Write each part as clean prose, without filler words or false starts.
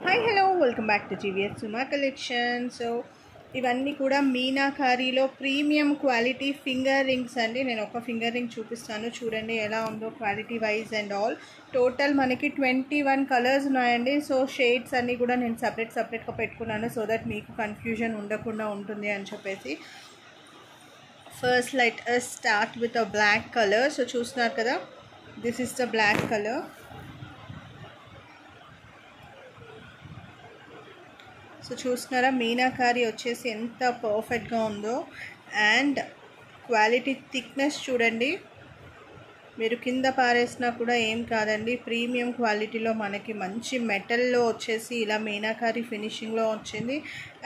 Hi hello welcome back to GVS Suma collection. So ఇవన్నీ కూడా మీనాకారీలో premium quality finger rings అండి. నేను ఒక ఫింగర్ రింగ్ చూపిస్తాను, చూడండి ఎలా ఉందో quality wise and all. Total మనకి 21 కలర్స్ ఉన్నాయండి. సో షేడ్స్ అన్నీ కూడా నేను సపరేట్గా పెట్టుకున్నాను సో దట్ మీకు కన్ఫ్యూజన్ ఉండకుండా ఉంటుంది అని చెప్పేసి. First let us start with a black colour. So చూస్తున్నారు కదా, this is the black colour. So చూస్తున్నారా, మీనాకారి వచ్చేసి ఎంత పర్ఫెక్ట్గా ఉందో. అండ్ క్వాలిటీ థిక్నెస్ చూడండి, మీరు కింద పారేసినా కూడా ఏం కాదండి. ప్రీమియం క్వాలిటీలో మనకి మంచి మెటల్లో వచ్చేసి ఇలా మీనాకారి ఫినిషింగ్లో వచ్చింది.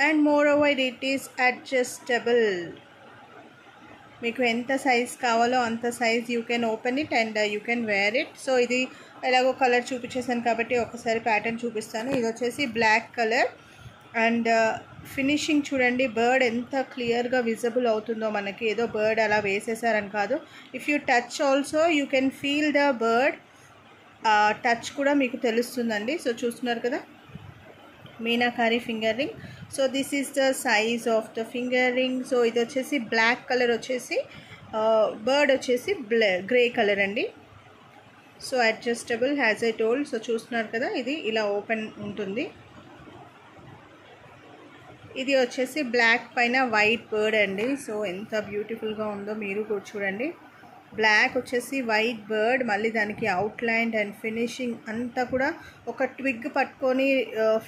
And moreover it is adjustable. మీకు ఎంత సైజ్ కావాలో అంత size you can open it and you can wear it. So ఇది ఎలాగో కలర్ చూపించేసాను కాబట్టి ఒకసారి ప్యాటర్న్ చూపిస్తాను. ఇది వచ్చేసి బ్లాక్ కలర్ అండ్ ఫినిషింగ్ చూడండి, బర్డ్ ఎంత క్లియర్గా విజిబుల్ అవుతుందో మనకి. ఏదో బర్డ్ అలా వేసేసారని కాదు, if you touch also you can feel the bird touch కూడా మీకు తెలుస్తుందండి. సో చూస్తున్నారు కదా, meenakari finger ring. So this is the size of the finger ring. So ఇది వచ్చేసి బ్లాక్ కలర్ వచ్చేసి, బర్డ్ వచ్చేసి గ్రే కలర్ అండి. So adjustable has I told. So చూస్తున్నారు కదా, ఇది ఇలా ఓపెన్ ఉంటుంది. ఇది వచ్చేసి బ్లాక్ పైన వైట్ బర్డ్ అండి. సో ఎంత బ్యూటిఫుల్గా ఉందో మీరు కూడా చూడండి. బ్లాక్ వచ్చేసి వైట్ బర్డ్, మళ్ళీ దానికి అవుట్లైన్ అండ్ ఫినిషింగ్ అంతా కూడా ఒక ట్విగ్ పట్టుకొని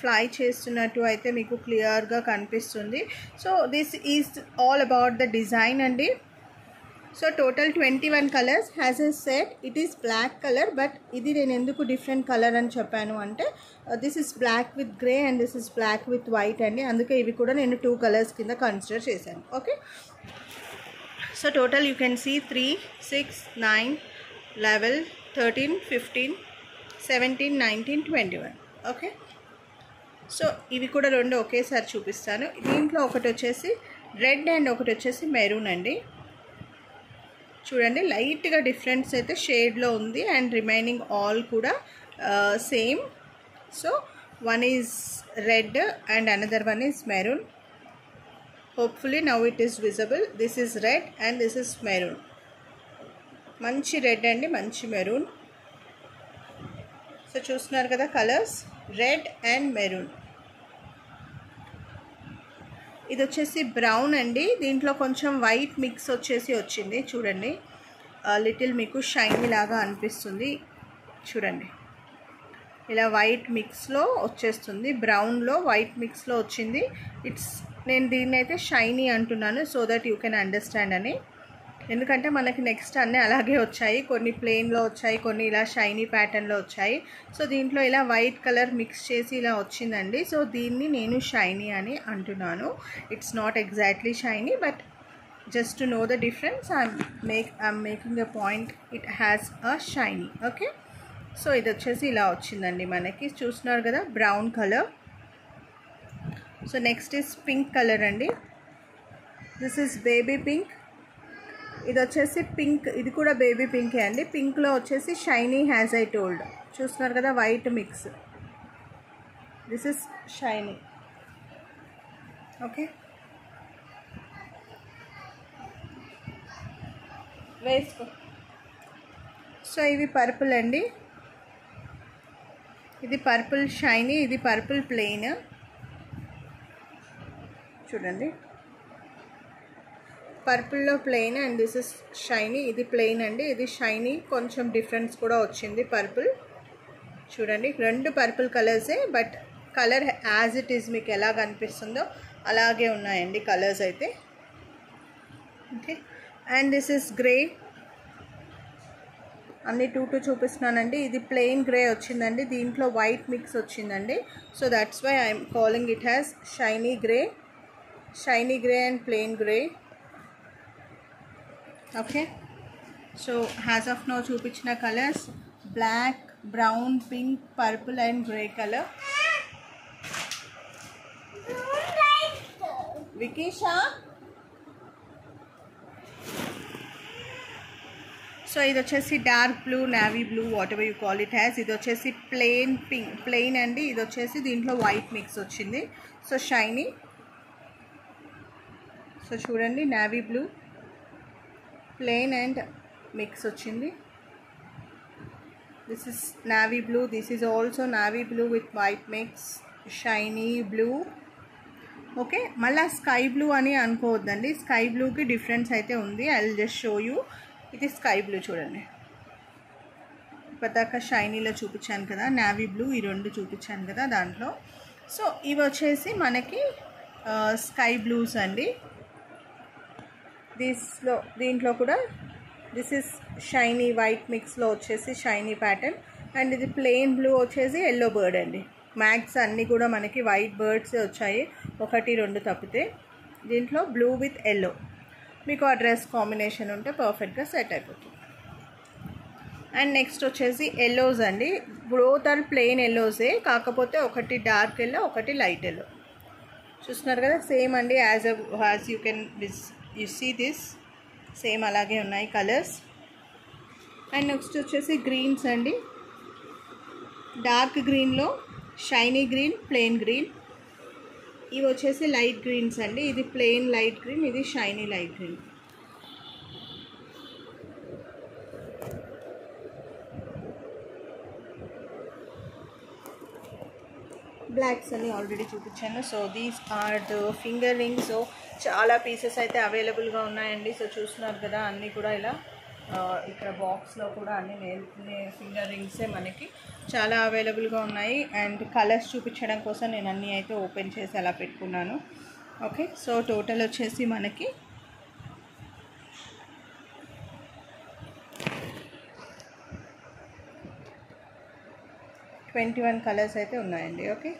ఫ్లై చేస్తున్నట్టు అయితే మీకు క్లియర్గా కనిపిస్తుంది. So this is all about the design అండి. So total 21 colours. As I said it is black colour, but ఇది నేను ఎందుకు డిఫరెంట్ కలర్ అని చెప్పాను అంటే this is black with grey and this is black with white అండి. అందుకే ఇవి కూడా నేను 2 కలర్స్ కింద కన్సిడర్ చేశాను. Okay, so total you can see 3, 6, 9, 11, 13, 15, 17, 19, 21. Okay, so ఇవి కూడా రెండు ఒకేసారి చూపిస్తాను. దీంట్లో ఒకటి వచ్చేసి రెడ్ అండ్ ఒకటి వచ్చేసి మెరూన్ అండి. చూడండి, లైట్గా డిఫరెన్స్ అయితే షేడ్లో ఉంది అండ్ రిమైనింగ్ ఆల్ కూడా same. So one is red and another one is maroon. Hopefully now it is visible. This is red and this is maroon. మంచి రెడ్ అండి, మంచి మెరూన్. సో చూస్తున్నారు కదా కలర్స్, రెడ్ అండ్ మెరూన్. ఇది వచ్చేసి brown అండి. దీంట్లో కొంచెం వైట్ మిక్స్ వచ్చేసి వచ్చింది. చూడండి, లిటిల్ మీకు షైనీ లాగా అనిపిస్తుంది. చూడండి, ఇలా వైట్ మిక్స్లో వచ్చేస్తుంది, బ్రౌన్లో వైట్ మిక్స్లో వచ్చింది. నేను దీన్ని అయితే షైనీ అంటున్నాను so that you can understand అని. ఎందుకంటే మనకి నెక్స్ట్ అన్నీ అలాగే వచ్చాయి, కొన్ని ప్లెయిన్లో వచ్చాయి, కొన్ని ఇలా షైనీ ప్యాటర్న్లో వచ్చాయి. సో దీంట్లో ఇలా వైట్ కలర్ మిక్స్ చేసి ఇలా వచ్చిందండి. సో దీన్ని నేను షైనీ అని అంటున్నాను. It's not exactly shiny, but just to know the difference I'm making a point. It has a shiny. Okay, so ఇది వచ్చేసి ఇలా వచ్చిందండి మనకి. చూస్తున్నారు కదా, brown colour. So next is pink colour అండి. This is baby pink. ఇది వచ్చేసి పింక్, ఇది కూడా బేబీ పింకే అండి. పింక్లో వచ్చేసి షైనీ హ్యాజ్ ఐ టోల్డ్. చూస్తున్నారు కదా, white mix. This is shiny. Okay, వేసుకో. సో ఇవి పర్పుల్ అండి. ఇది పర్పుల్ షైనీ, ఇది పర్పుల్ ప్లెయిన్. చూడండి, పర్పుల్లో plain and this is shiny. ఇది ప్లెయిన్ అండి, ఇది షైనీ. కొంచెం డిఫరెన్స్ కూడా వచ్చింది పర్పుల్. చూడండి, రెండు పర్పుల్ కలర్సే, but colour as it is మీకు ఎలా కనిపిస్తుందో అలాగే ఉన్నాయండి కలర్స్ అయితే. Okay, and this is grey. అన్ని 2 చూపిస్తున్నానండి. ఇది ప్లెయిన్ గ్రే వచ్చిందండి, దీంట్లో వైట్ మిక్స్ వచ్చిందండి. So that's why I'm calling it as shiny grey and plain grey. Okay, so as of now చూపించిన colours black, brown, pink, purple and grey colour. వికీషా, so ఇది వచ్చేసి dark blue, navy blue, whatever you call it has. ఇది వచ్చేసి plain pink, plain అండి. ఇది వచ్చేసి దీంట్లో వైట్ మిక్స్ వచ్చింది. So shiny. సో చూడండి, navy blue, plain and mix వచ్చింది. This is navy blue, this is also navy blue with white mix, shiny blue. Okay, మళ్ళీ స్కై బ్లూ అని అనుకోవద్దండి, స్కై బ్లూకి డిఫరెన్స్ అయితే ఉంది. I will just show you. ఇది sky blue చూడండి. ఇప్పటిదాకా షైనీలో చూపించాను కదా, నావీ బ్లూ, ఈ రెండు చూపించాను కదా దాంట్లో. సో ఇవి వచ్చేసి మనకి స్కై బ్లూస్ అండి. దీంట్లో కూడా దిస్ ఇస్ షైనీ వైట్ మిక్స్లో వచ్చేసి షైనీ ప్యాటర్న్. అండ్ ఇది ప్లెయిన్ బ్లూ వచ్చేసి ఎల్లో బర్డ్ అండి. మ్యాక్స్ అన్నీ కూడా మనకి వైట్ బర్డ్స్ వచ్చాయి, 1, 2 తప్పితే. దీంట్లో బ్లూ విత్ ఎల్లో, మీకు ఆ డ్రెస్ కాంబినేషన్ ఉంటే పర్ఫెక్ట్గా సెట్ అయిపోతుంది. అండ్ నెక్స్ట్ వచ్చేసి ఎల్లోస్ అండి. బోత్ ఆర్ ప్లెయిన్ ఎల్లోసే, కాకపోతే ఒకటి డార్క్ ఎల్లో, ఒకటి లైట్ ఎల్లో. చూస్తున్నారు కదా, సేమ్ అండి. As you see this, same అలాగే ఉన్నాయి కలర్స్. అండ్ నెక్స్ట్ వచ్చేసి గ్రీన్స్ అండి. డార్క్ గ్రీన్లో షైనీ గ్రీన్, ప్లెయిన్ గ్రీన్. ఇవి వచ్చేసి లైట్ గ్రీన్స్ అండి. ఇది ప్లెయిన్ లైట్ గ్రీన్, ఇది షైనీ లైట్ గ్రీన్. బ్లాక్స్ అని ఆల్రెడీ చూపించాను. So these are the finger rings. So చాలా పీసెస్ అయితే అవైలబుల్గా ఉన్నాయండి. సో చూస్తున్నారు కదా, అన్నీ కూడా ఇలా ఇక్కడ బాక్స్లో కూడా అన్ని ఫింగర్ రింగ్సే మనకి చాలా అవైలబుల్గా ఉన్నాయి. అండ్ కలర్స్ చూపించడం కోసం నేను అన్నీ అయితే ఓపెన్ చేసి అలా పెట్టుకున్నాను. ఓకే, సో టోటల్ వచ్చేసి మనకి 21 కలర్స్ అయితే ఉన్నాయండి. ఓకే.